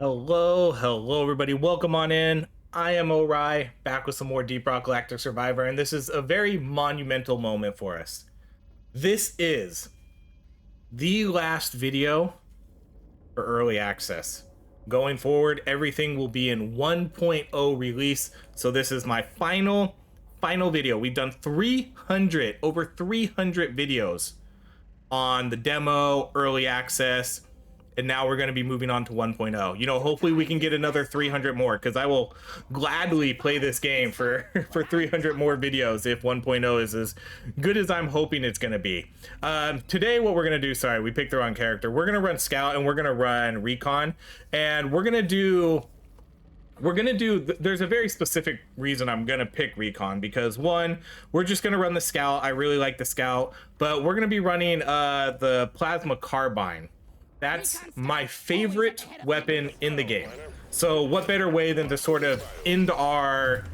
Hello everybody. Welcome on in. I am Ori, back with some more Deep Rock Galactic Survivor, and this is a very monumental moment for us. This is the last video for early access. Going forward, everything will be in 1.0 release, so this is my final video. We've done over 300 videos on the demo, early access, and now we're going to be moving on to 1.0. You know, hopefully we can get another 300 more, because I will gladly play this game for 300 more videos if 1.0 is as good as I'm hoping it's going to be. Today what we're going to do, sorry, we picked the wrong character. We're going to run Scout and we're going to run Recon, and we're going to do, there's a very specific reason I'm gonna pick Recon, because one, we're just gonna run the Scout. I really like the Scout, but we're gonna be running the Plasma Carbine. That's my favorite weapon in the game. So what better way than to sort of end our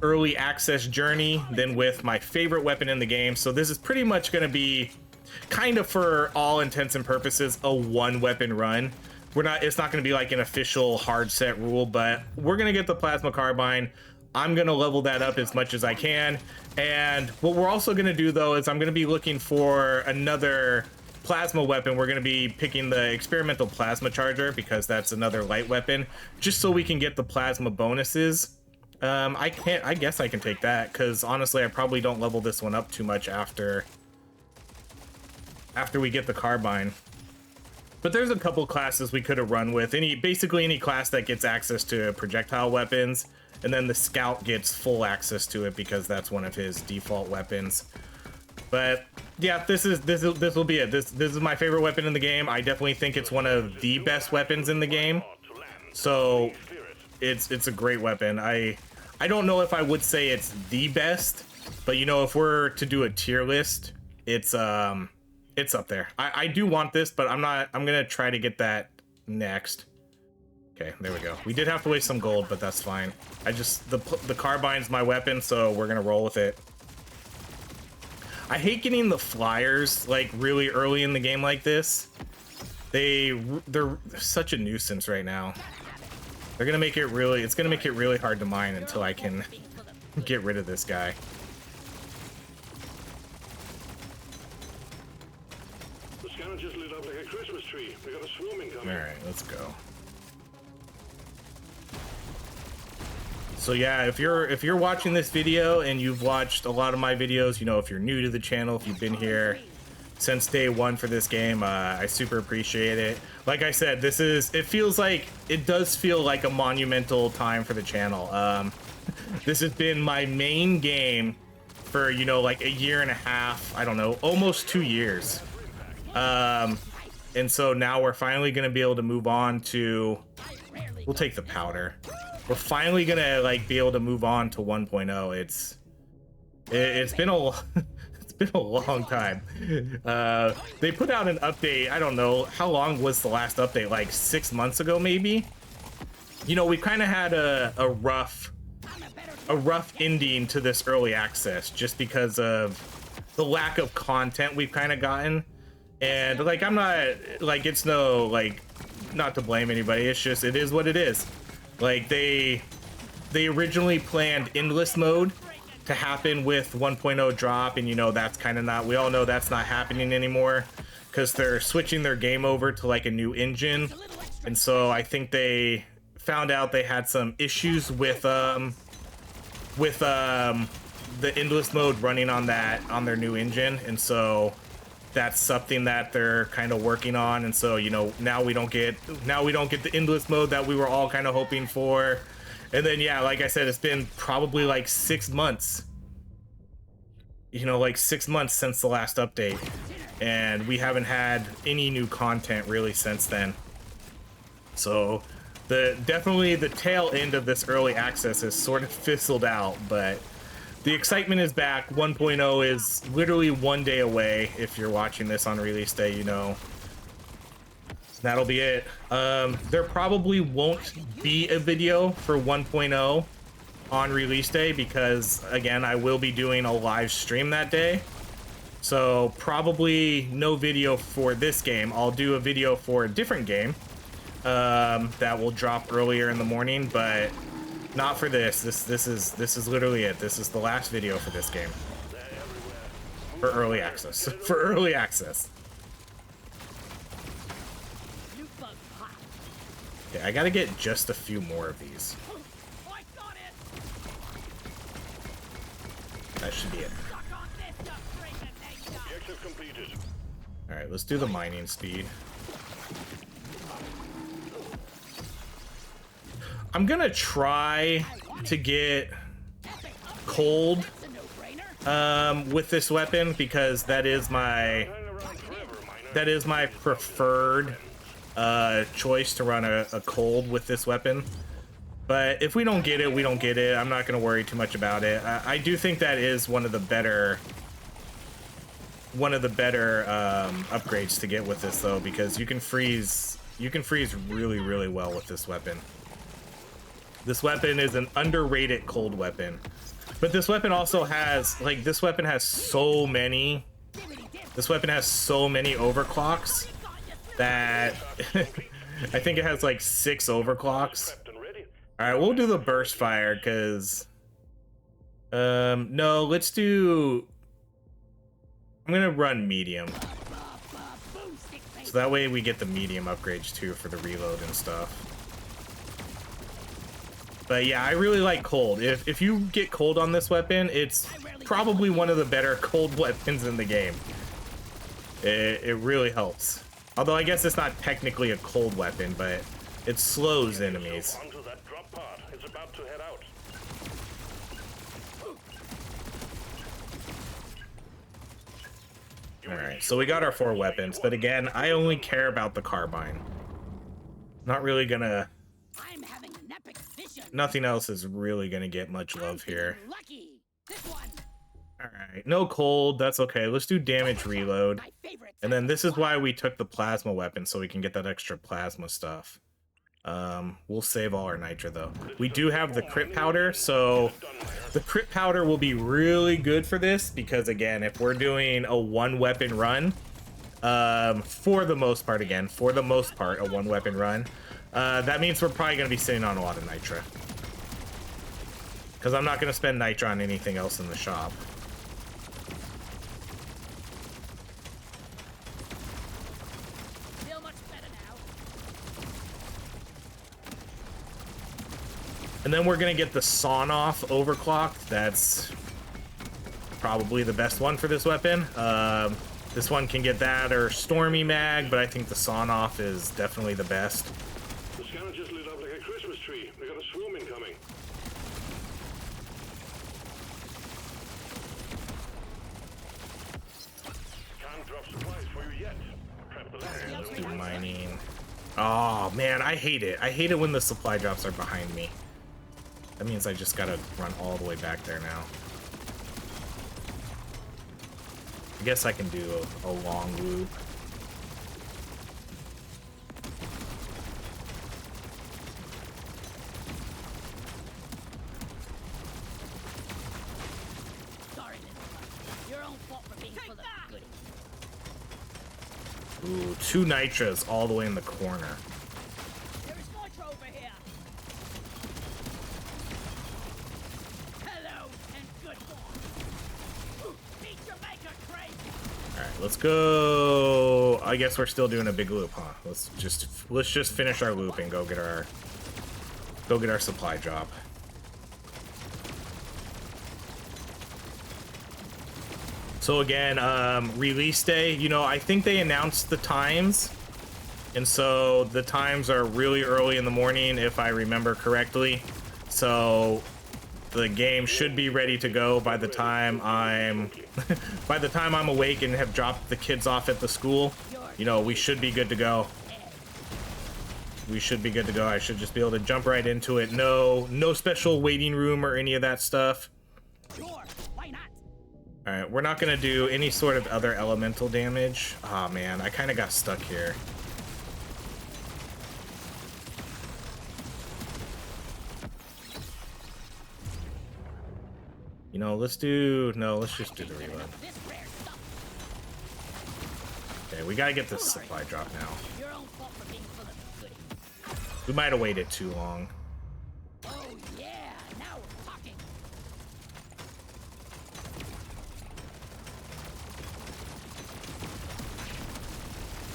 early access journey than with my favorite weapon in the game. So this is pretty much gonna be kind of, for all intents and purposes, a one weapon run. It's not going to be like an official hard set rule, but we're going to get the Plasma Carbine. I'm going to level that up as much as I can. And what we're also going to do, though, is I'm going to be looking for another plasma weapon. We're going to be picking the experimental plasma charger, because that's another light weapon, just so we can get the plasma bonuses. I guess I can take that, because honestly, I probably don't level this one up too much after we get the carbine. But there's a couple classes we could have run with. Basically any class that gets access to projectile weapons, and then the Scout gets full access to it because that's one of his default weapons. But yeah, this will be it. This is my favorite weapon in the game. I definitely think it's one of the best weapons in the game. So it's a great weapon. I don't know if I would say it's the best, but you know, if we're to do a tier list, it's up there. I do want this, but I'm gonna try to get that next. Okay, there we go. We did have to waste some gold, but that's fine. The carbine's my weapon, so we're gonna roll with it. I hate getting the flyers like really early in the game like this. They're such a nuisance right now. They're gonna make it it's gonna make it really hard to mine until I can get rid of this guy. Just lit up like a Christmas tree. We got a swarming coming. All right, let's go. So yeah, if you're watching this video and you've watched a lot of my videos, you know, if you're new to the channel, if you've been here since day one for this game, I super appreciate it. Like I said, it does feel like a monumental time for the channel. This has been my main game for, you know, like a year and a half, I don't know, almost 2 years. And so now we're finally going to be able to move on to, we'll take the powder. We're finally going to like be able to move on to 1.0. It's been it's been a long time. They put out an update. I don't know, how long was the last update? Like 6 months ago, maybe? You know, we kind of had a rough ending to this early access, just because of the lack of content we've kind of gotten. And like, I'm not like, it's no, like, not to blame anybody, it's just, it is what it is. Like, they originally planned endless mode to happen with 1.0 drop, and you know, that's kind of not, we all know that's not happening anymore, because they're switching their game over to like a new engine. And so I think they found out they had some issues with the endless mode running on their new engine, and so that's something that they're kind of working on. And so, you know, now we don't get the endless mode that we were all kind of hoping for. And then yeah, like I said, it's been probably like 6 months, you know, like 6 months since the last update, and we haven't had any new content really since then. So definitely the tail end of this early access has sort of fizzled out, but the excitement is back. 1.0 is literally 1 day away. If you're watching this on release day, you know, that'll be it. There probably won't be a video for 1.0 on release day, because again, I will be doing a live stream that day. So probably no video for this game. I'll do a video for a different game that will drop earlier in the morning, but not for this. This is literally it. This is the last video for this game. For early access. For early access. Okay, I gotta get just a few more of these. That should be it. Alright, let's do the mining speed. I'm gonna try to get cold with this weapon because that is my preferred choice to run a cold with this weapon. But if we don't get it, we don't get it. I'm not gonna worry too much about it. I do think that is one of the better upgrades to get with this though, because you can freeze really, really well with this weapon. This weapon is an underrated cold weapon. But this weapon also has, like, this weapon has so many overclocks that I think it has like 6 overclocks. Alright, we'll do the burst fire, because no, let's do, I'm gonna run medium. So that way we get the medium upgrades too for the reload and stuff. But yeah, I really like cold. If you get cold on this weapon, it's probably one of the better cold weapons in the game. It really helps. Although I guess it's not technically a cold weapon, but it slows enemies. Alright, so we got our 4 weapons, but again, I only care about the carbine. Not really gonna... Nothing else is really gonna get much love here. Alright, no cold, that's okay. Let's do damage reload. And then this is why we took the plasma weapon, so we can get that extra plasma stuff. We'll save all our nitra though. We do have the crit powder, so the crit powder will be really good for this, because again, if we're doing a 1 weapon run, for the most part, a 1 weapon run, that means we're probably going to be sitting on a lot of nitra. Because I'm not going to spend nitra on anything else in the shop. Feel much better now. And then we're going to get the sawn-off overclock. That's probably the best one for this weapon. This one can get that or Stormy Mag, but I think the sawn-off is definitely the best. The scanner just lit up like a Christmas tree. We got a swoop incoming. Can't drop supplies for you yet. Prep the land. Let's do mining. Oh man, I hate it. I hate it when the supply drops are behind me. That means I just gotta run all the way back there now. I guess I can do a long loop. Sorry, little one. Your own fault for being full of goodies. Ooh, 2 nitras all the way in the corner. There is nitro over here. Hello and good boy. Beat your maker crazy. Alright, let's go. I guess we're still doing a big loop, huh? Let's just finish our loop and go get our supply drop. So again, release day, you know, I think they announced the times, and so the times are really early in the morning if I remember correctly. So the game should be ready to go by the time I'm awake and have dropped the kids off at the school. You know, we should be good to go. We should be good to go. I should just be able to jump right into it. No special waiting room or any of that stuff. Sure, why not? All right, we're not gonna do any sort of other elemental damage. Oh man, I kind of got stuck here. You know, let's just do the reload. This rare stuff. Okay, we gotta get this supply drop now. Your own fault for being full of goodies. We might have waited too long. Oh yeah, now we're talking.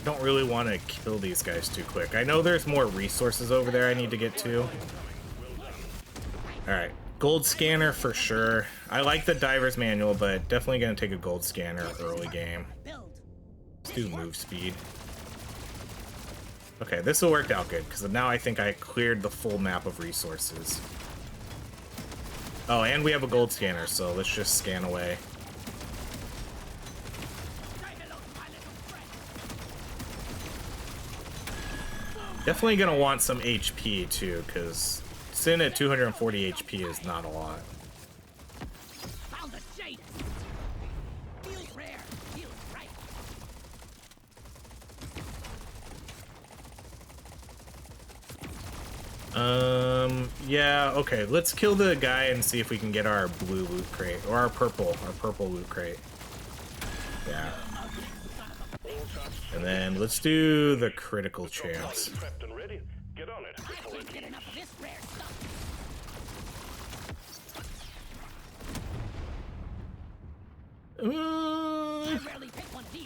Don't really want to kill these guys too quick. I know there's more resources over there I need to get to. Alright, gold scanner for sure. I like the diver's manual, but definitely gonna take a gold scanner early game. Let's do move speed. Okay, this will work out good, because now I think I cleared the full map of resources. Oh, and we have a gold scanner, so let's just scan away. Definitely gonna want some HP too, because sitting at 240 HP is not a lot. Found the shade. Feels rare. Feels right. Yeah, okay, let's kill the guy and see if we can get our blue loot crate, or our purple loot crate. Yeah. And then let's do the critical chance. Prepped and ready. Get on it before it Get enough of this rare stuff. I rarely pick one of these.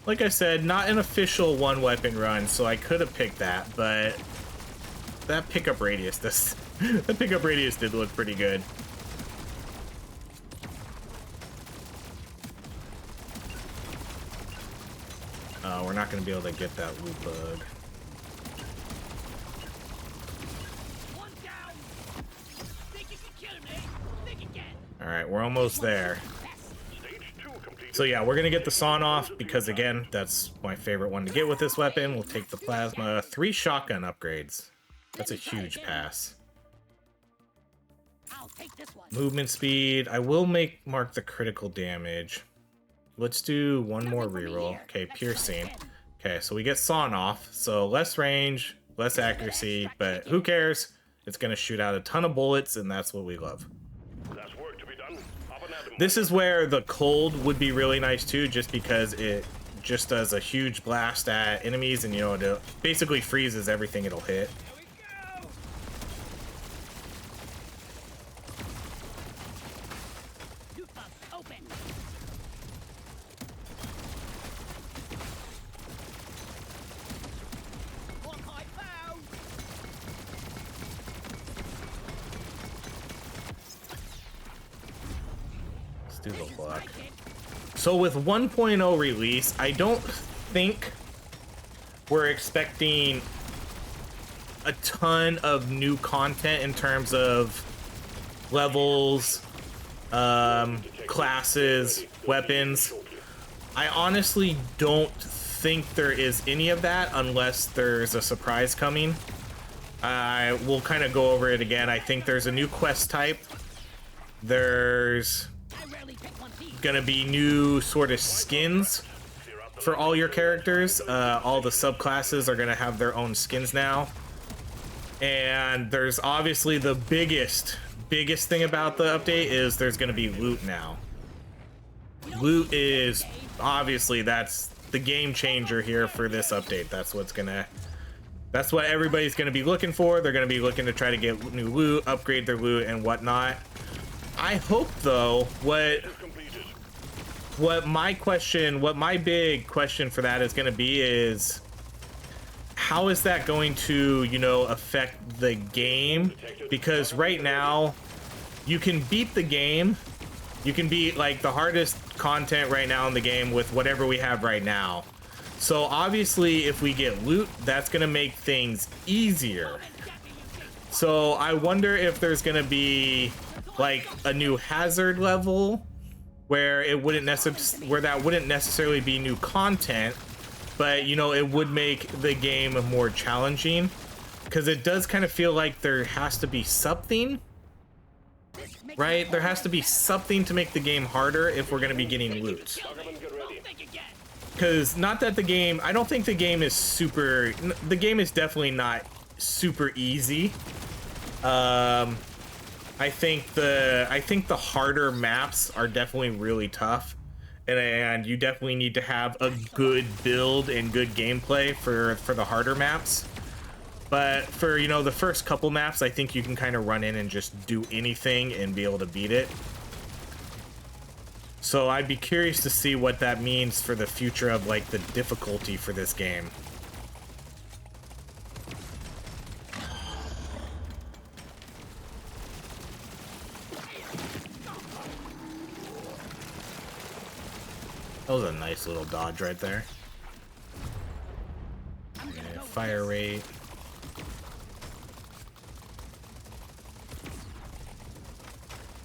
Like I said, not an official one weapon run, so I could have picked that, but that pickup radius, the pickup radius did look pretty good. We're not going to be able to get that loot bug. One down. Think you can kill me? Think again. All right, we're almost there. Stage 2 complete. So yeah, we're going to get the sawn off because again, that's my favorite one to get with this weapon. We'll take the plasma, 3 shotgun upgrades. That's a huge pass. I'll take this one. Movement speed. I will mark the critical damage. Let's do one more reroll. Okay, piercing. Okay, so we get sawn off. So less range, less accuracy, but who cares? It's gonna shoot out a ton of bullets, and that's what we love. There's work to be done. Up and at 'em. This is where the cold would be really nice too, just because it just does a huge blast at enemies, and you know, it basically freezes everything it'll hit. Loot bug open. Hawkeye found. Let's do the block. So with 1.0 release, I don't think we're expecting a ton of new content in terms of levels, classes, weapons. I honestly don't think there is any of that unless there's a surprise coming. I will kind of go over it again. I think there's a new quest type. There's I rarely pick one of these. gonna be new sort of skins for all your characters. All the subclasses are gonna have their own skins now. And there's obviously the biggest thing about the update is there's gonna be loot now. Loot is obviously, that's the game changer here for this update. That's what everybody's gonna be looking for. They're gonna be looking to try to get new loot, upgrade their loot and whatnot. I hope though, what my big question for that is gonna be is, how is that going to, you know, affect the game? Because right now, you can beat the game. You can beat like the hardest content right now in the game with whatever we have right now. So obviously, if we get loot, that's gonna make things easier. So I wonder if there's gonna be like a new hazard level where it wouldn't necessarily be new content, but you know, it would make the game more challenging, because it does kind of feel like there has to be something, right? There has to be something to make the game harder if we're going to be getting loot. Because not that the game, I don't think the game is super, the game is definitely not super easy. I think the harder maps are definitely really tough. And you definitely need to have a good build and good gameplay for the harder maps. But for, you know, the first couple maps, I think you can kind of run in and just do anything and be able to beat it. So I'd be curious to see what that means for the future of, like, the difficulty for this game. That was a nice little dodge right there. Yeah, fire rate.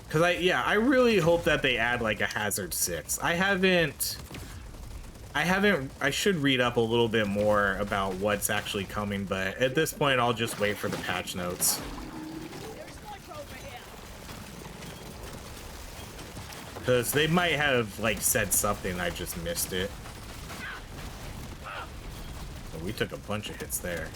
Cause I really hope that they add like a hazard 6. I should read up a little bit more about what's actually coming, but at this point I'll just wait for the patch notes. Cause they might have like said something, I just missed it. Well, we took a bunch of hits there.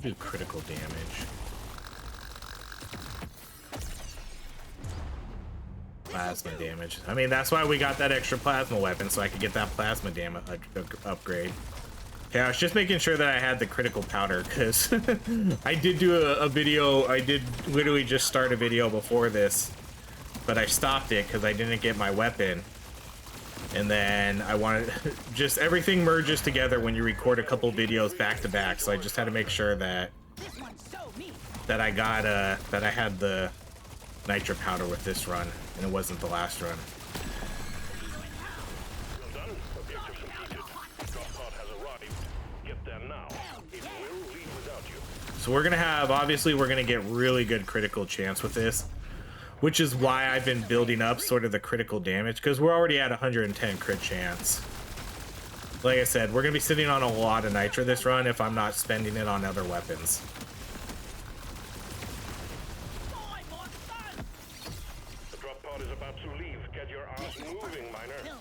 Do critical damage. Plasma damage. I mean, that's why we got that extra plasma weapon, so I could get that plasma damage upgrade. Okay, I was just making sure that I had the critical powder, because I did do a video. I did literally just start a video before this, but I stopped it because I didn't get my weapon. And then I wanted just everything merges together when you record a couple videos back to back. So I just had to make sure that I got that I had the nitro powder with this run, and it wasn't the last run. So we're gonna have, obviously we're gonna get really good critical chance with this, which is why I've been building up sort of the critical damage, because we're already at 110 crit chance. Like I said, we're gonna be sitting on a lot of nitro this run if I'm not spending it on other weapons. The drop pod is about to leave. Get your ass moving, miner.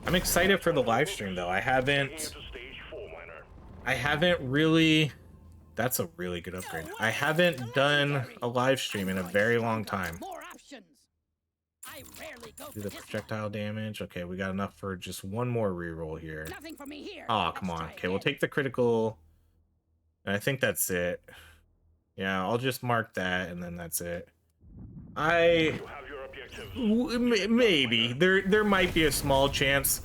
I'm excited for the live stream though. I haven't really, that's a really good upgrade. I haven't done a live stream in a very long time. Do the projectile damage. Okay, we got enough for just one more reroll here. Oh, come on. Okay, we'll take the critical. And I think that's it. Yeah, I'll just mark that and then that's it. Maybe there might be a small chance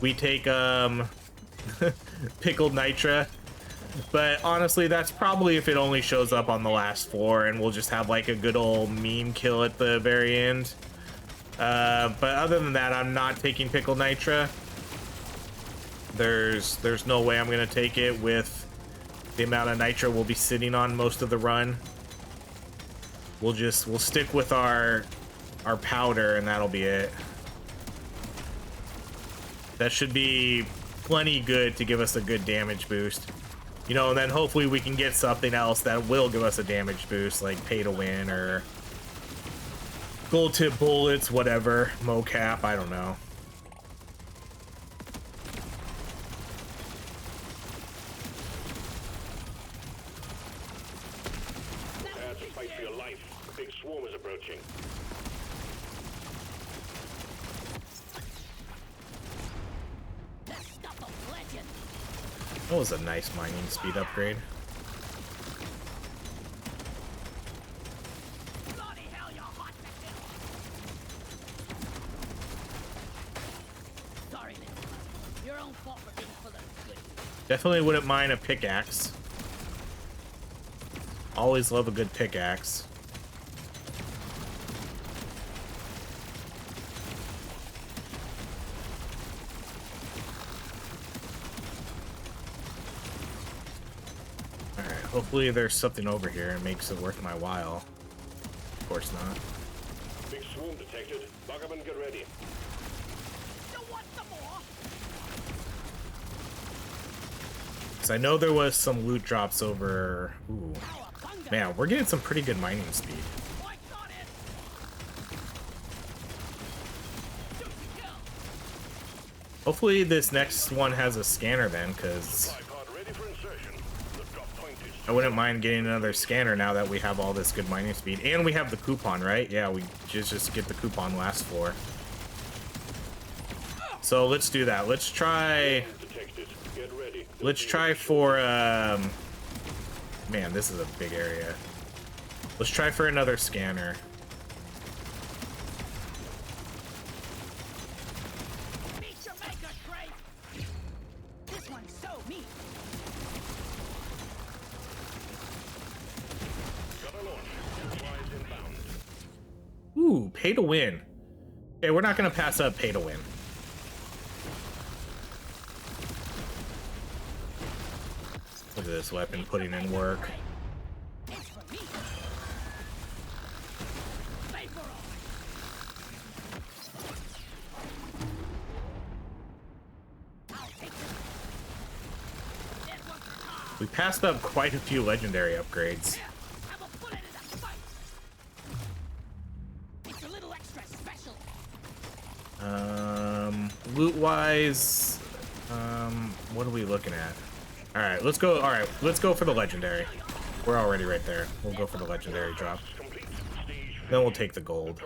we take pickled nitra, but honestly that's probably if it only shows up on the last floor and we'll just have like a good old meme kill at the very end. But other than that, I'm not taking pickled nitra. There's no way I'm gonna take it with the amount of nitra we'll be sitting on most of the run. We'll stick with our powder and that'll be it. That should be plenty good to give us a good damage boost. You know, and then hopefully we can get something else that will give us a damage boost, like pay to win or gold tip bullets, whatever, mocap, I don't know. Fight for your life. A big swarm is approaching. That was a nice mining speed upgrade. Definitely wouldn't mind a pickaxe. Always love a good pickaxe. Alright, hopefully there's something over here and makes it worth my while. Of course not. Big swarm detected. Bug up and get ready. You want some more? I know there was some loot drops over. Ooh, man, we're getting some pretty good mining speed. Hopefully this next one has a scanner then, because I wouldn't mind getting another scanner now that we have all this good mining speed. And we have the coupon, right? Yeah, we just get the coupon last floor. So let's do that. Let's try for, man, this is a big area. Let's try for another scanner. Ooh, pay to win. Okay, we're not gonna pass up pay to win. Look at this weapon putting in work. We passed up quite a few legendary upgrades. Loot wise, what are we looking at? All right, let's go. All right, let's go for the legendary. We're already right there. We'll go for the legendary drop. Then we'll take the gold.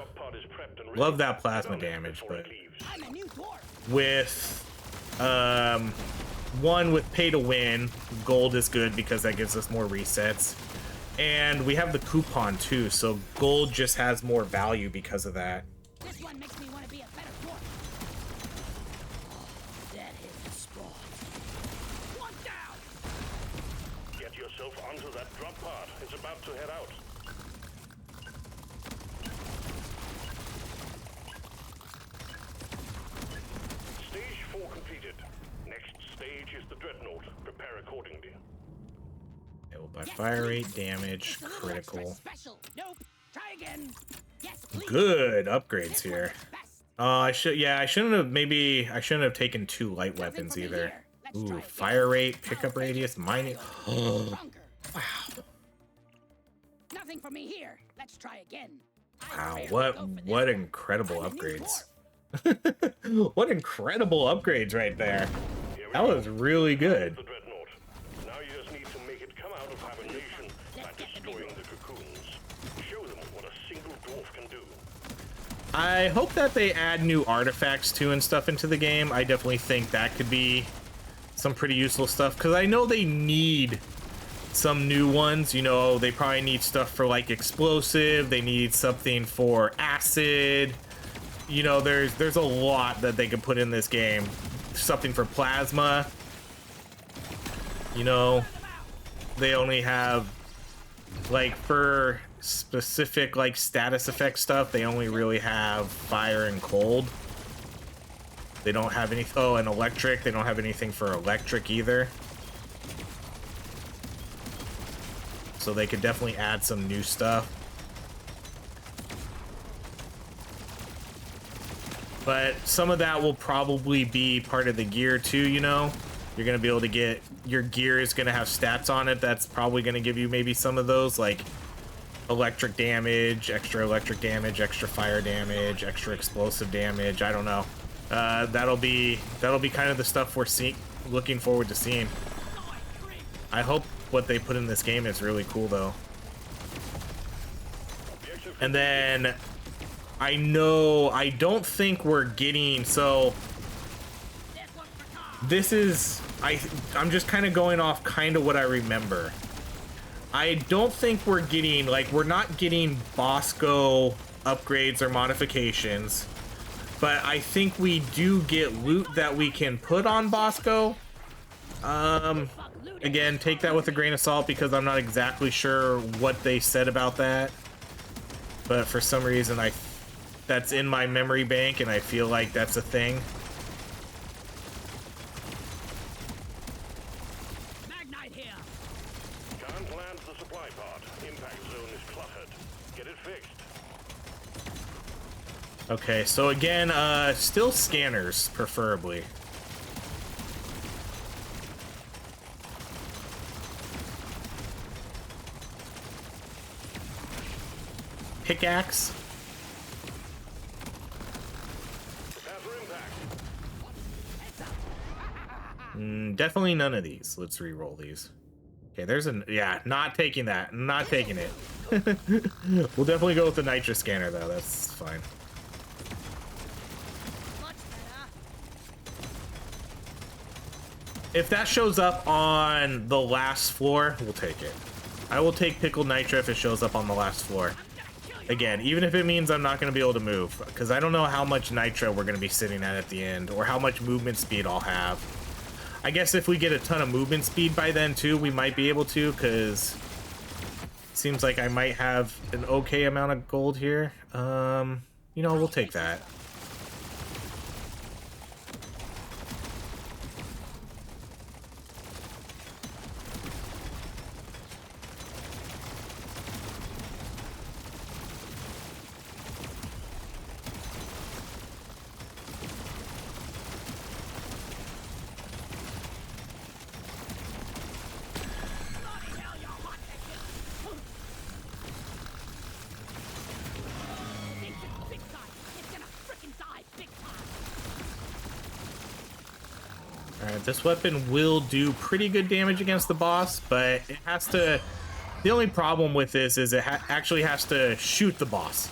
Love that plasma damage, but with one with pay to win, gold is good because that gives us more resets. And we have the coupon too, so gold just has more value because of that. This one makes me want to be a better dwarf. That hit the spot. One down. Get yourself onto that drop pod. It's about to head out. Stage 4 completed. Next stage is the dreadnought. Prepare accordingly. It will buy fire rate, damage, critical. Nope. Try again. Yes, please. Good upgrades here. I shouldn't have taken 2 light weapons either. Ooh, fire rate, pickup radius, mining. Oh, wow. Nothing for me here. Let's try again. Wow, what incredible upgrades. What incredible upgrades right there. That was really good. Now you just need to make it come out of hibernation by destroying the cocoons. Show them what a single dwarf can do. I hope that they add new artifacts too and stuff into the game. I definitely think that could be some pretty useful stuff, because I know they need some new ones. You know, they probably need stuff for like explosive, they need something for acid. You know, there's a lot that they could put in this game. Something for plasma. You know, they only have, like, for specific like status effect stuff, they only really have fire and cold. They don't have any, oh, and electric, they don't have anything for electric either. So they could definitely add some new stuff. But some of that will probably be part of the gear too, you know? You're gonna be able to get, your gear is gonna have stats on it that's probably gonna give you maybe some of those, like electric damage, extra fire damage, extra explosive damage. I don't know. That'll be kind of the stuff we're looking forward to seeing. I hope what they put in this game is really cool though. And then I don't think we're getting, so this is, I'm just kind of going off kind of what I remember. I don't think we're getting, like, we're not getting Bosco upgrades or modifications, but I think we do get loot that we can put on Bosco. Again, take that with a grain of salt because I'm not exactly sure what they said about that. But for some reason, that's in my memory bank, and I feel like that's a thing. Magnite here. Can't land the supply pod. Impact zone is cluttered. Get it fixed. Okay, so again, still scanners, preferably. pickaxe. Prepare for impact. Definitely none of these. Let's re-roll these. Okay, there's an... Yeah, not taking that. Not taking it. We'll definitely go with the nitro scanner, though. That's fine. Much better. If that shows up on the last floor, we'll take it. I will take pickled nitro if it shows up on the last floor. I'm gonna kill you. Again, even if it means I'm not going to be able to move, because I don't know how much nitro we're going to be sitting at the end, or how much movement speed I'll have. I guess if we get a ton of movement speed by then, too, we might be able to, because it seems like I might have an okay amount of gold here. You know, we'll take that. Bloody hell, you're hot, Texas. Thinks it's big time. It's gonna frickin' die big time. Alright, this weapon will do pretty good damage against the boss, but it has to... The only problem with this is it actually has to shoot the boss.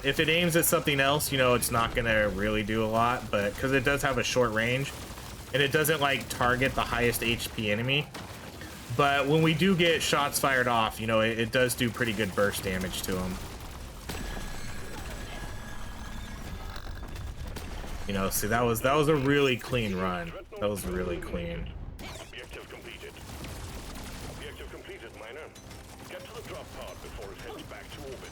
If it aims at something else, you know, it's not gonna really do a lot, but because it does have a short range, and it doesn't, like, target the highest HP enemy. But when we do get shots fired off, you know, it does do pretty good burst damage to them. You know, see, that was a really clean run. That was really clean. Objective completed. Objective completed, miner. Get to the drop pod before it heads back to orbit.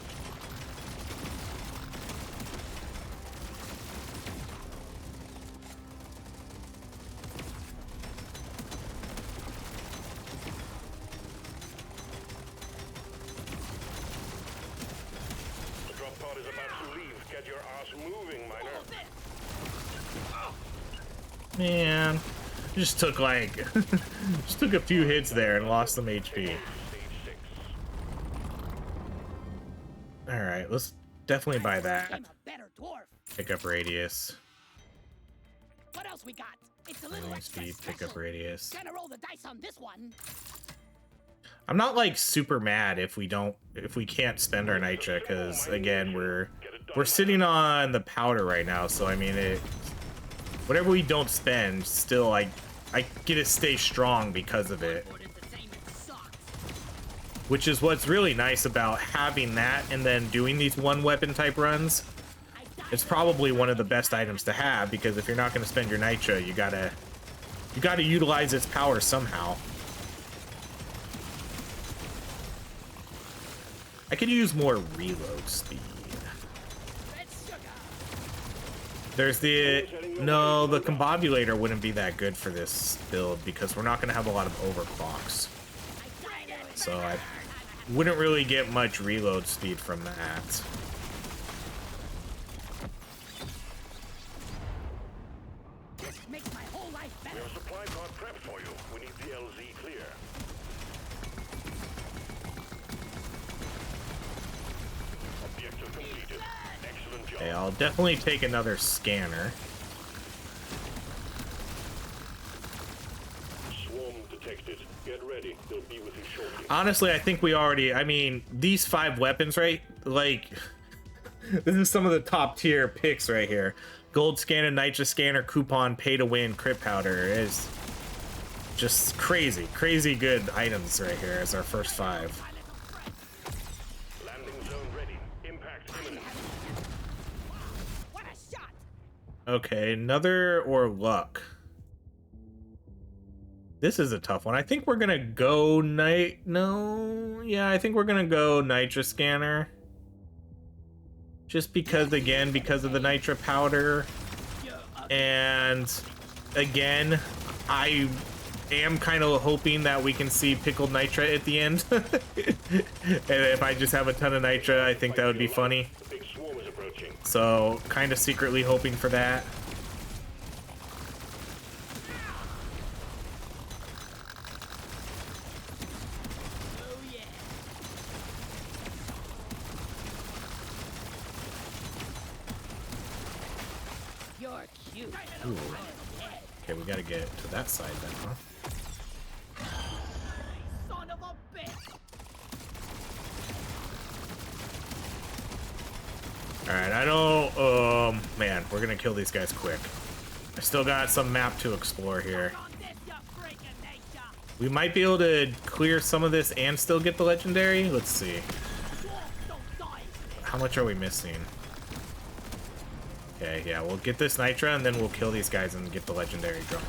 The drop pod is about to leave. Get your ass moving, miner. Man, just took like just took a few hits there and lost some HP. Stage 6. All right, let's definitely buy that. I'm a better dwarf. Pickup radius, What else we got? It's a little landing extra speed, special. pickup radius. Gonna roll the dice on this one. I'm not like super mad if we can't spend our nitro, because again we're sitting on the powder right now, so I mean whatever we don't spend, still I get to stay strong because of it. Horde entertainment sucks. Which is what's really nice about having that and then doing these one weapon type runs. I died. It's probably one of the best items to have, because if you're not going to spend your nitro, you gotta utilize its power somehow. I could use more reload speed. Red sugar. There's the combobulator wouldn't be that good for this build, because we're not going to have a lot of overclocks. I died. So I wouldn't really get much reload speed from that. This makes my whole life We better. have a supply pod prepped for you. We need the LZ clear. Objective completed. Excellent job. Okay, I'll definitely take another scanner. Swarm detected. Get ready. They'll be with you shortly. Honestly, I think we already... I mean, these 5 weapons, right? Like, this is some of the top tier picks right here. Gold scanner, nitro scanner, coupon, pay to win, crit powder is just crazy. Crazy good items right here as our first 5. My little friend. Landing zone ready. Impact imminent. What a shot. Okay, another or luck. This is a tough one. I think we're gonna go I think we're gonna go nitro scanner. Just because, again, because of the nitro powder. And again, I am kind of hoping that we can see pickled nitro at the end. And if I just have a ton of nitro, I think that would be funny. The big swarm is approaching. So kind of secretly hoping for that. Oh yeah. Ooh. Okay, we gotta get to that side then, huh? Son of a bitch! Alright, I don't... man, we're gonna kill these guys quick. I still got some map to explore here. On this, you freaking nature! We might be able to clear some of this and still get the legendary. Let's see. Dwarf don't die! How much are we missing? Okay, yeah, we'll get this Nitra and then we'll kill these guys and get the legendary drum.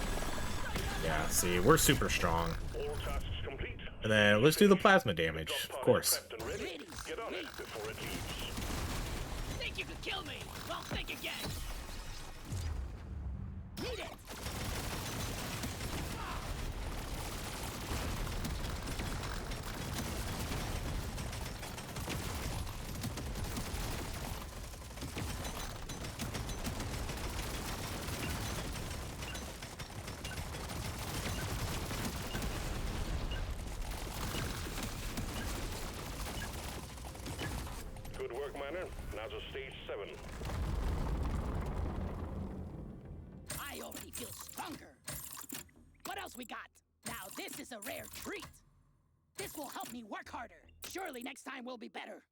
Yeah, see, we're super strong. All tasks complete. And then let's do the plasma damage, of course. Prepped and ready. Get on it before it leaves. Think you could kill me? Well, think again! Need it! Good work, Miner. Now to stage 7. I already feel stronger. What else we got? Now this is a rare treat. This will help me work harder. Surely next time will be better.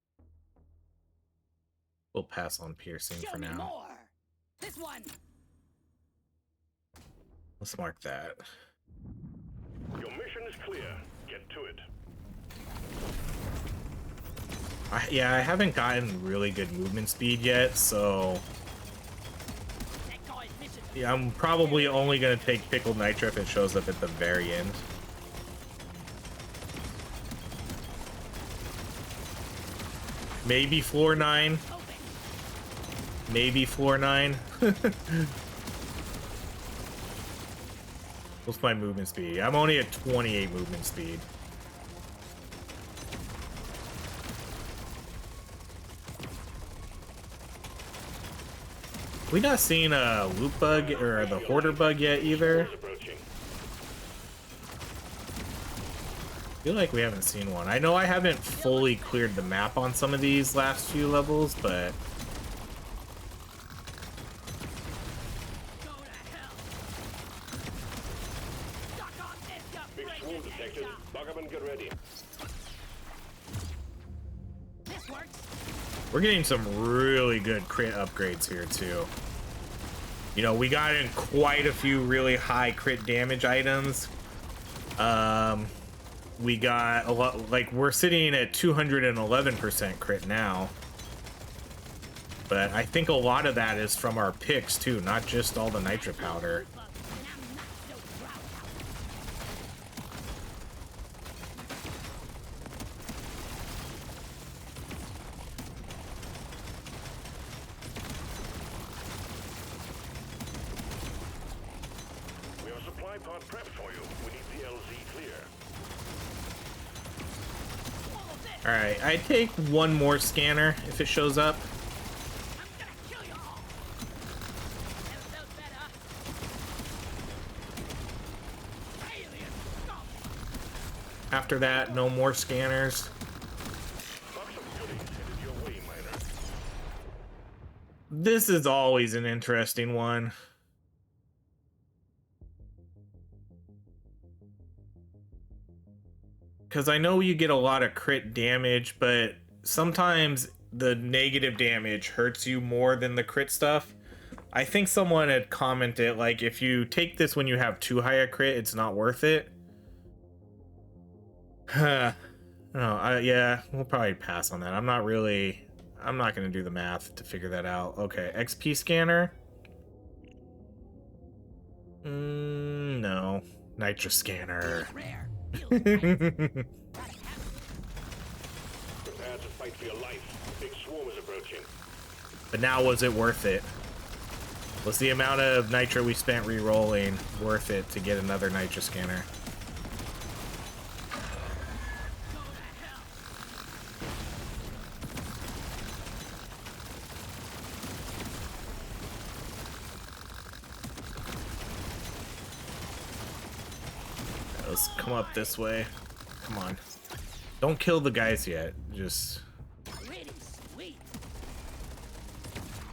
We'll pass on piercing Show for me now. more. This one. Let's mark that. Your mission is clear. Get to it. Yeah, I haven't gotten really good movement speed yet, so That guy's mission. yeah, I'm probably only gonna take pickled Nitra if it shows up at the very end. Maybe floor 9. Open. Maybe floor 9. What's my movement speed? I'm only at 28 movement speed. We not seen a loot bug or the hoarder bug yet either. Swarm's approaching. Feel like we haven't seen one. I know I haven't fully cleared the map on some of these last few levels, but Go to hell. Suck on this, you Big swarm freaking detected. nature. Buck up and get ready. This works. we're getting some really good crit upgrades here too. You know, we got in quite a few really high crit damage items. We got a lot, like we're sitting at 211% crit now. But I think a lot of that is from our picks too, not just all the nitro powder. And I'm not so proud of We have a supply pod prepped for you. We need the LZ clear. all of this. Alright, I take one more scanner if it shows up. I'm gonna kill you all. That felt better. Alien scum. After that, no more scanners. Box of goodies headed your way, Miner. This is always an interesting one. Because I know you get a lot of crit damage, but sometimes the negative damage hurts you more than the crit stuff. I think someone had commented, like, if you take this when you have too high a crit, it's not worth it. Huh. Yeah, we'll probably pass on that. I'm not going to do the math to figure that out. Okay, XP scanner. No. Nitro scanner. Rare. Feels nice. Gotta have it. Prepare to fight for your life. Big swarm is approaching. But now, was it worth it? Was the amount of nitro we spent re-rolling worth it to get another nitro scanner? Go to hell. Let's come up this way. Come on. Don't kill the guys yet. Just... Pretty sweet.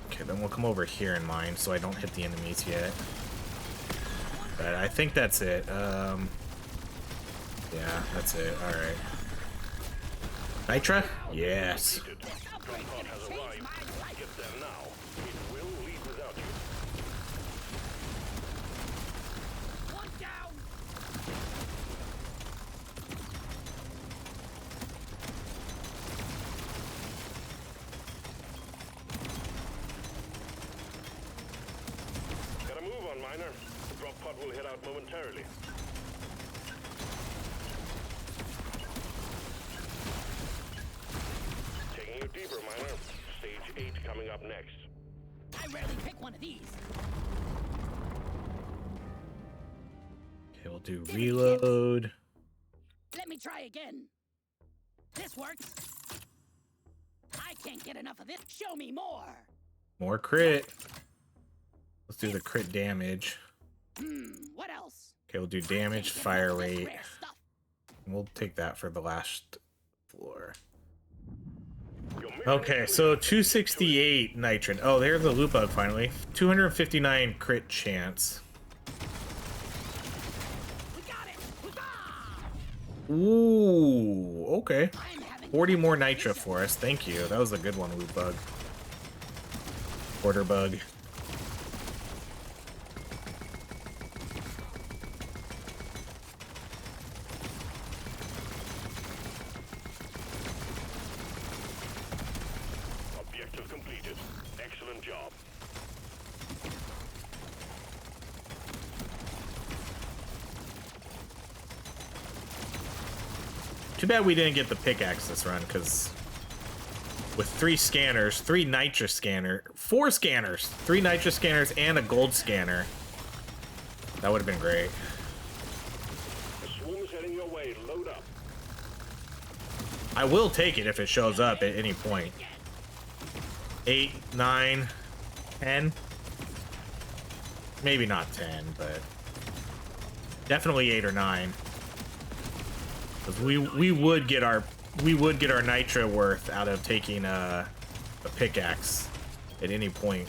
Okay, then we'll come over here in mine so I don't hit the enemies yet. But I think that's it. Yeah, that's it. All right. Nitra? Yes. Drop pod has arrived. Get there now. It will leave without you. One down. Gotta move on, Miner. The drop pod will head out momentarily. Taking you deeper, Miner. Stage 8 coming up next. I rarely pick one of these. Okay, we'll do reload. Let me try again. This works. I can't get enough of this. Show me more. More crit. Let's do the crit damage. What else? Okay, we'll do damage, fire rate. We'll take that for the last floor. Okay, so 268 nitrin. Oh, there's the loot bug finally. 259 crit chance. We got it. Huzzah! Ooh, okay. I'm having 40 more nitra for us. Thank you. That was a good one, loot bug. Quarter bug. Objective completed. Excellent job. Too bad we didn't get the pickaxe this run, because with 3 scanners, 3 nitra scanner, 4 scanners, 3 nitra scanners and a gold scanner, that would have been great. The swarm is heading your way. Load up. I will take it if it shows up at any point. 8, 9, 10. Maybe not 10, but definitely 8 or 9. Because we would get our nitra worth out of taking a pickaxe at any point.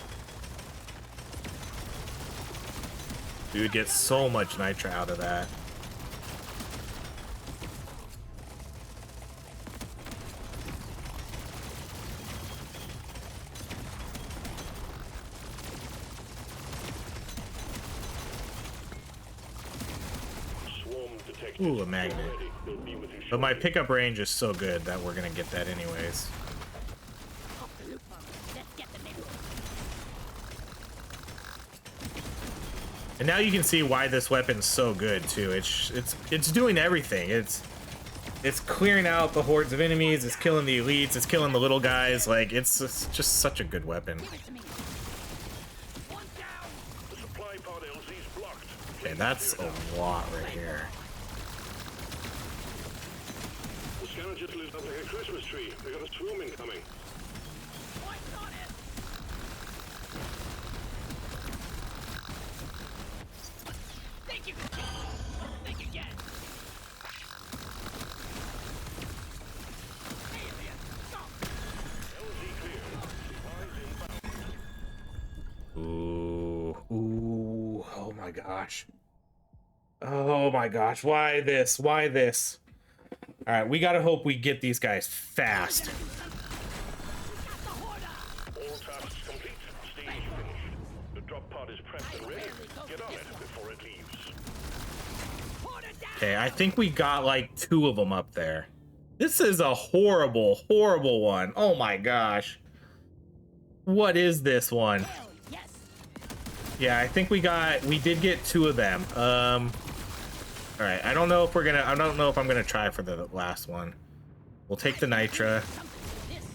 We would get so much nitra out of that. Swarm detected. Ooh, a magnet. Ready. They'll be with you But my shortly. pickup range is so good that we're gonna get that anyways. Off the loot bug. Let's get the mineral. And now you can see why this weapon's so good too. It's doing everything. It's clearing out the hordes of enemies. It's killing the elites. It's killing the little guys. Like it's just such a good weapon. Give it to me. One down. The supply pod LZ's blocked. Okay, that's a lot right here. The scanner just lit up like a Christmas tree. We got a swarm incoming. Points on it. Thank you. Think again. Alien. Stop. LZ clear. Supplies inbound. Ooh, oh my gosh. Oh my gosh, why this? Why this? All right, we gotta hope we get these guys fast. We got the horde. All tasks complete. Stage finished. The drop pod is prepped and ready. Get on it before it leaves. Horde down. Okay, I think we got like 2 of them up there. This is a horrible, horrible one. Oh my gosh. What is this one? Hell yes. Yeah, I think we did get 2 of them. All right, I don't know if I'm gonna try for the last one. We'll take the nitra. Something for this.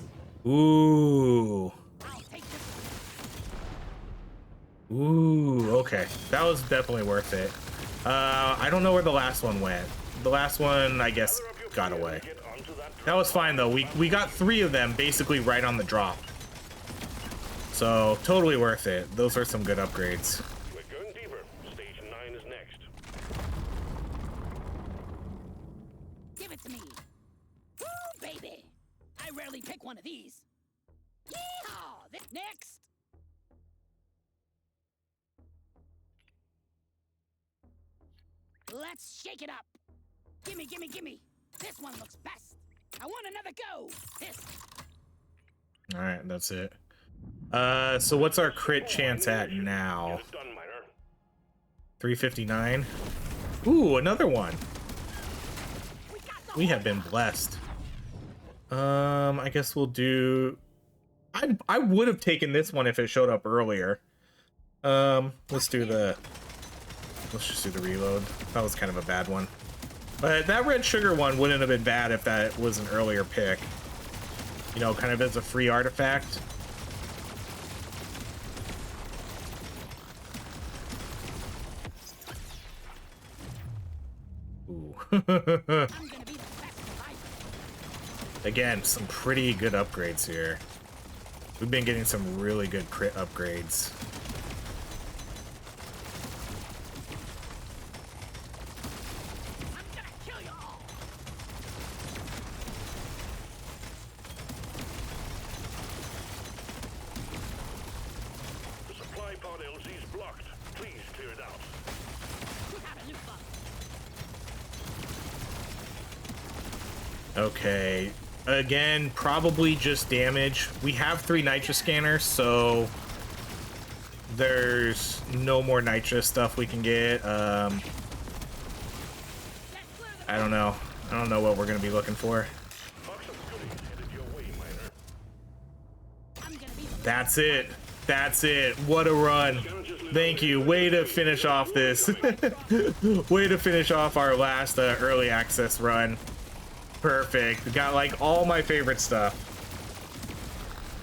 Ooh. I'll take this. Ooh, okay. That was definitely worth it. I don't know where the last one went. The last one, I guess, Gather up your got gear away. and get onto that That was fine, though. We got 3 of them basically right on the drop. So, totally worth it. Those are some good upgrades. We're going deeper. Stage 9 is next. Give it to me. Woo, baby. I rarely pick one of these. Yeehaw! Next. Let's shake it up. Gimme, gimme, gimme. This one looks best. I want another go. This. All right, that's it. So what's our crit chance at now? 359. Ooh, another one. We have been blessed. I guess we'll do. I would have taken this one if it showed up earlier. Let's do the. Let's just do the reload. That was kind of a bad one. But that red sugar one wouldn't have been bad if that was an earlier pick. You know, kind of as a free artifact. Ooh. Again, some pretty good upgrades here. We've been getting some really good crit upgrades. Okay, again, probably just damage. We have 3 Nitra scanners, so there's no more Nitra stuff we can get. I don't know. I don't know what we're gonna be looking for. That's it. That's it. What a run. Thank you. Way to finish off this. Way to finish off our last early access run. Perfect. We got like all my favorite stuff.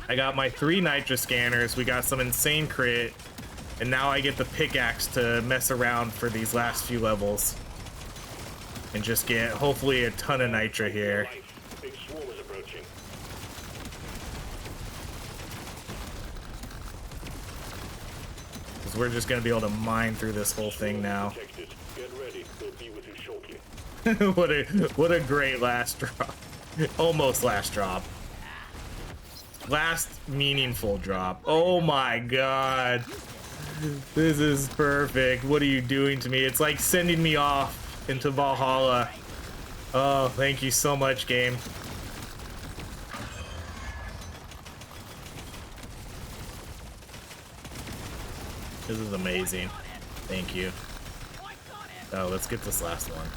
I got my 3 Nitra scanners. We got some insane crit. And now I get the pickaxe to mess around for these last few levels. And just get hopefully a ton of Nitra here. Because we're just going to be able to mine through this whole thing now. what a great last drop. Almost last drop. Last meaningful drop. Oh my god. This is perfect. What are you doing to me? It's like sending me off into Valhalla. Oh, thank you so much, game. This is amazing. Thank you. Oh, let's get this last one.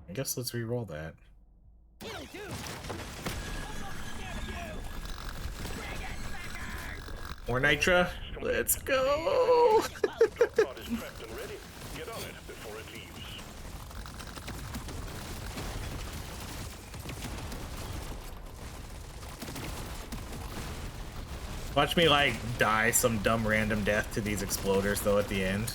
I guess let's re-roll that. More Nitra. Let's go. Watch me like die some dumb random death to these exploders though at the end.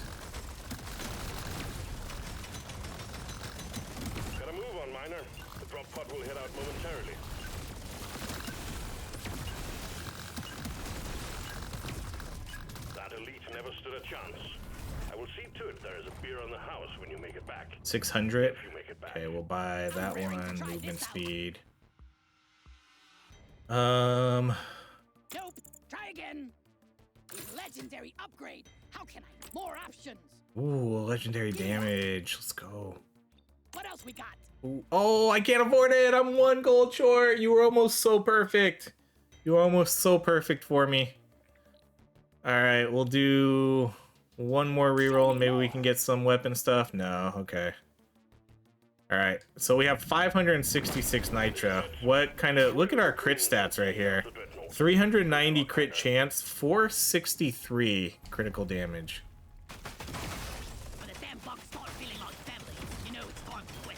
Gotta move on, miner. The drop pod will head out momentarily. That elite never stood a chance. I will see to it there is a beer on the house when you make it back. 600. If you make it back. Okay, we'll buy that one. Movement speed. Nope. Try again. Legendary upgrade. How can I? More options. Ooh, legendary damage. Let's go. What else we got? Ooh. Oh, I can't afford it. I'm 1 gold short. You were almost so perfect. You were almost so perfect for me. All right, we'll do one more reroll and maybe we can get some weapon stuff. No, okay. All right, so we have 566 Nitra. What kind of, look at our crit stats right here. 390 crit chance, 463 critical damage. When the damn bugs start feeling like family, you know it's time to quit.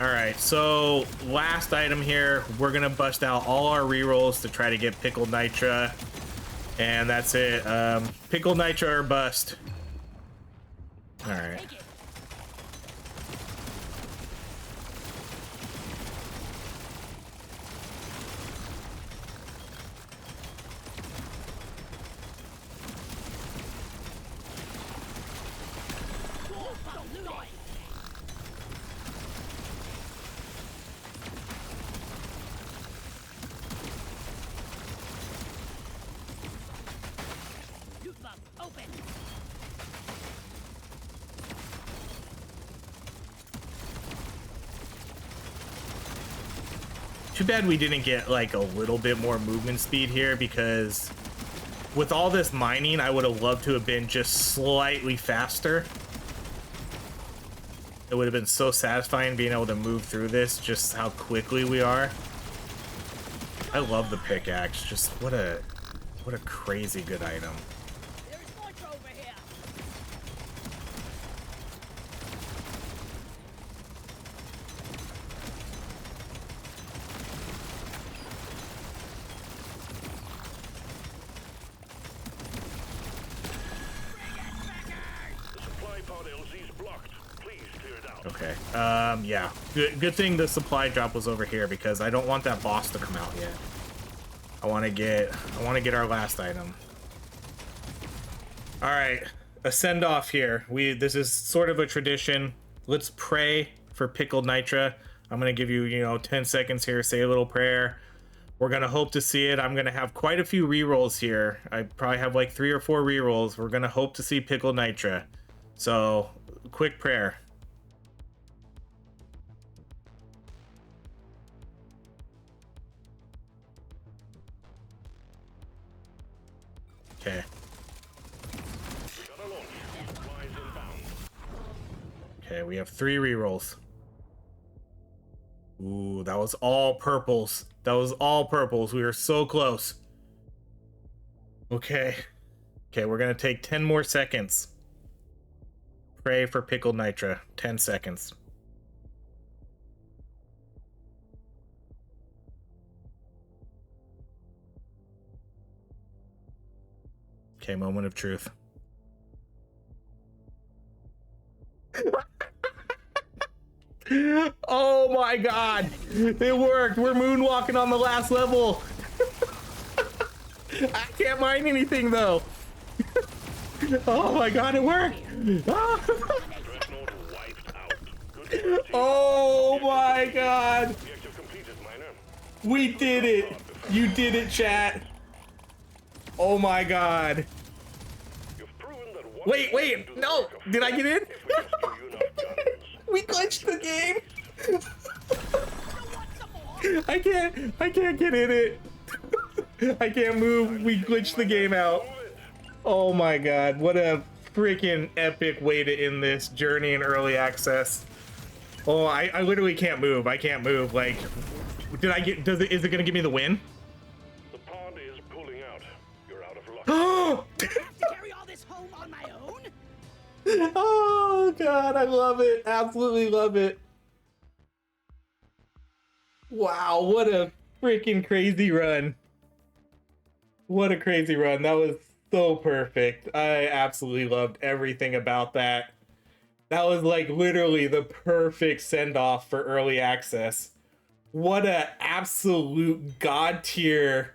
All right, so last item here, we're gonna bust out all our rerolls to try to get pickled Nitra, and that's it. Pickled Nitra or bust. All right. Too bad we didn't get like a little bit more movement speed here, because with all this mining, I would have loved to have been just slightly faster. It would have been so satisfying being able to move through this, just how quickly we are. I love the pickaxe. Just what a crazy good item. There's much over here. The supply pod LZ's blocked. Please clear it out. Okay. Yeah. Good thing the supply drop was over here, because I don't want that boss to come out yet. I want to get our last item. All right. A send off here. This is sort of a tradition. Let's pray for pickled nitra. I'm going to give you, 10 seconds here. Say a little prayer. We're going to hope to see it. I'm going to have quite a few rerolls here. I probably have like 3 or 4 rerolls. We're going to hope to see pickled nitra. So, quick prayer. Okay. Got a launch. Supplies inbound. Okay, we have 3 rerolls. Ooh, that was all purples. That was all purples. We were so close. Okay. Okay, we're gonna take 10 more seconds. Pray for pickled nitra. 10 seconds. Okay, moment of truth. Oh my god! It worked! We're moonwalking on the last level! I can't mine anything though! Oh my god, it worked! Dreadnought wiped out. Good work, team. Oh my god! Objective completed, miner. We did it! You did it, chat! Oh my god! You've proven that one Wait, man can do the no! work of Did I get in? if we just give you enough guns. We glitched the game! I can't get in it! I can't move, we glitched the game out. Move it. Oh my god, what a freaking epic way to end this journey in early access. Oh, I literally can't move. I can't move. Like, is it gonna give me the win? The pod is pulling out. You're out of luck. Oh! I have to carry all this home on my own? Oh god, I love it. Absolutely love it. Wow, what a freaking crazy run. What a crazy run. That was so perfect. I absolutely loved everything about that. That was like literally the perfect send-off for early access. What a absolute god tier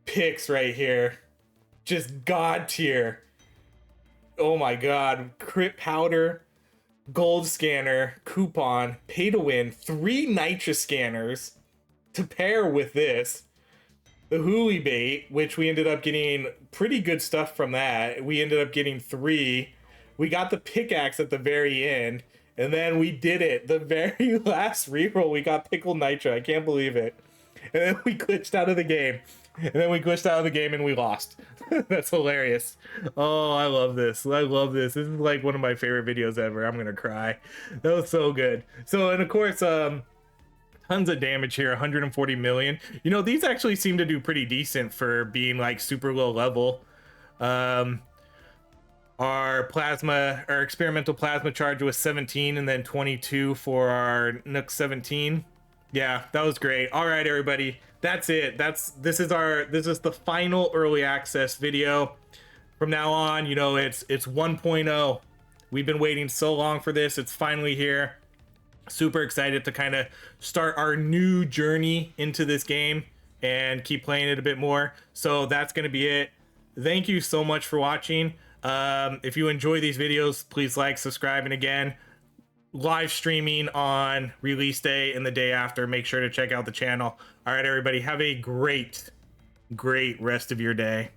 picks right here. Just god tier. Oh my god. Crit powder, gold scanner, coupon, pay to win, 3 nitra scanners to pair with this. The hooey bait, which we ended up getting pretty good stuff from that. We ended up getting 3. We got the pickaxe at the very end, and then we did it. The very last reroll, we got pickled nitra. I can't believe it. And then we glitched out of the game. And we lost. That's hilarious. Oh, I love this. I love this. This is like one of my favorite videos ever. I'm gonna cry. That was so good. So, and of course, tons of damage here, 140 million. You know, these actually seem to do pretty decent for being like super low level. Our experimental plasma charge was 17, and then 22 for our Nook 17. Yeah, that was great. All right, everybody, that's it. This is the final early access video. From now on, you know, it's 1.0. We've been waiting so long for this. It's finally here. Super excited to kind of start our new journey into this game and keep playing it a bit more. So that's going to be it. Thank you so much for watching. If you enjoy these videos, please like, subscribe, and again, live streaming on release day and the day after. Make sure to check out the channel. All right, everybody, have a great rest of your day.